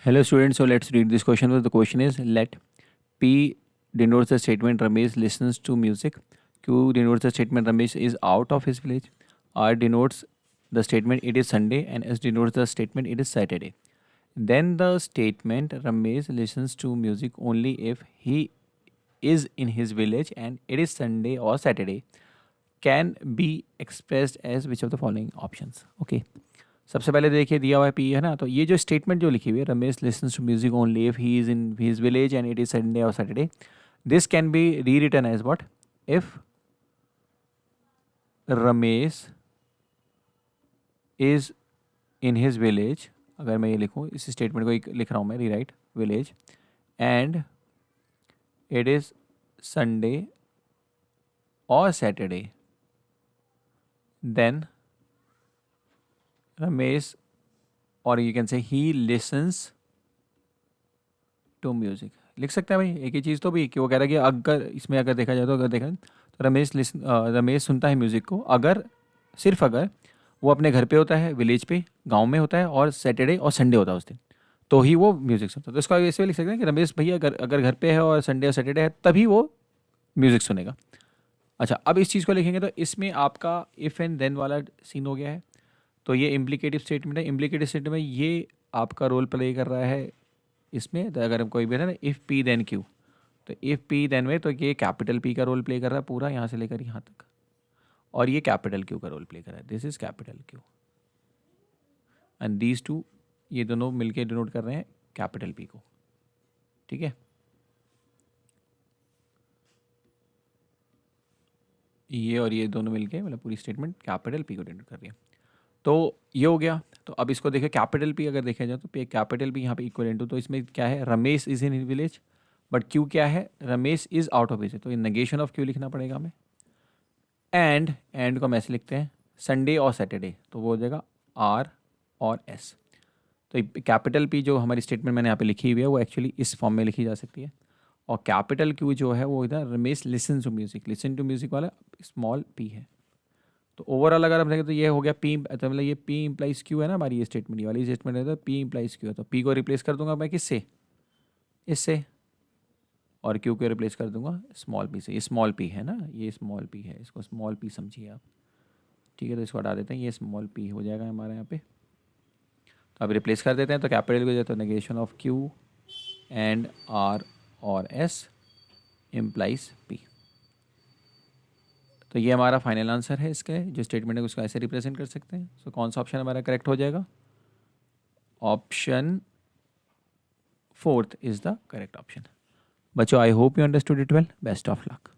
Hello students, so let's read this question. The question is, let P denotes the statement Ramesh listens to music. Q denotes the statement Ramesh is out of his village. R denotes the statement it is Sunday, and S denotes the statement it is Saturday. Then the statement Ramesh listens to music only if he is in his village and it is Sunday or Saturday can be expressed as which of the following options. Okay. सबसे पहले देखिए दिया हुआ है P है ना, तो ये जो स्टेटमेंट जो लिखी हुई है, Ramesh listens to music only if he is in his village and it is Sunday और Saturday, this can be rewritten as what, if Ramesh is in his village, अगर मैं ये लिखूँ इस स्टेटमेंट को लिख रहा हूँ मैं, री right village and it is Sunday और सैटरडे, देन रमेश, और you can say he lessons to music, लिख सकते हैं भाई एक ही चीज़ तो भी, कि वो कह रहा है कि अगर इसमें अगर देखा जाए तो, अगर देखा तो रमेश सुनता है म्यूज़िक को अगर, सिर्फ अगर वो अपने घर पे होता है, विलेज पे, गांव में होता है और सैटरडे और संडे होता है उस दिन, तो ही वो म्यूज़िक सुनता है। तो इसका ऐसे लिख सकते हैं कि रमेश भैया अगर अगर घर पे है और संडे और सैटरडे है तभी वो म्यूज़िक सुनेगा। अच्छा, अब इस चीज़ को लिखेंगे तो इसमें आपका इफ़ एंड देन वाला सीन हो गया है, तो ये इम्प्लीकेटिव स्टेटमेंट है। इम्प्लीकेटिव स्टेटमेंट में ये आपका रोल प्ले कर रहा है इसमें, तो अगर हम कोई भी है ना इफ़ पी देन क्यू, तो इफ़ पी देन में, तो ये कैपिटल पी का रोल प्ले कर रहा है पूरा यहाँ से लेकर यहाँ तक, और ये कैपिटल क्यू का रोल प्ले कर रहा है, this is capital Q and these two, ये दोनों मिलके डिनोट कर रहे हैं कैपिटल पी को। ठीक है, ये और ये दोनों मिलके मतलब पूरी स्टेटमेंट कैपिटल पी को डिनोट कर रही है। तो ये हो गया। तो अब इसको देखिए कैपिटल पी अगर देखा जाए तो कैपिटल पी यहाँ पे इक्वल टू, तो इसमें क्या है, Ramesh is in village, but Q क्या है, Ramesh is out of village, तो नेगेशन ऑफ क्यू लिखना पड़ेगा हमें। एंड को हम ऐसे लिखते हैं संडे और सैटरडे, तो वो हो जाएगा आर और एस। तो कैपिटल पी जो हमारी स्टेटमेंट मैंने यहाँ पे लिखी हुई है वो एक्चुअली इस फॉर्म में लिखी जा सकती है, और कैपिटल क्यू जो है वो इधर Ramesh listen to music, listen to music वाला स्मॉल पी है। तो ओवरऑल अगर हम देखें तो ये हो गया पी, तो मतलब ये पी इम्प्लाइज क्यू है ना हमारी, ये स्टेटमेंट, ये वाली स्टेटमेंट है तो पी इम्प्लाइज क्यू है, तो पी को रिप्लेस कर दूंगा मैं किससे, इससे, और क्यू को रिप्लेस कर दूंगा स्मॉल पी से। ये स्मॉल पी है ना, ये स्मॉल पी है, इसको स्मॉल पी समझिए आप। ठीक है, तो इसको हटा देते हैं, ये स्मॉल पी हो जाएगा हमारे यहाँ पे। तो अब रिप्लेस कर देते हैं, तो कैपिटल को जाता है negation of Q and R और एस इम्प्लाइज पी। तो ये हमारा फाइनल आंसर है इसके, जो स्टेटमेंट है उसको ऐसे रिप्रेजेंट कर सकते हैं। सो कौन सा ऑप्शन हमारा करेक्ट हो जाएगा, option 4 is the correct option. बच्चों, I hope you understood it well, best of luck.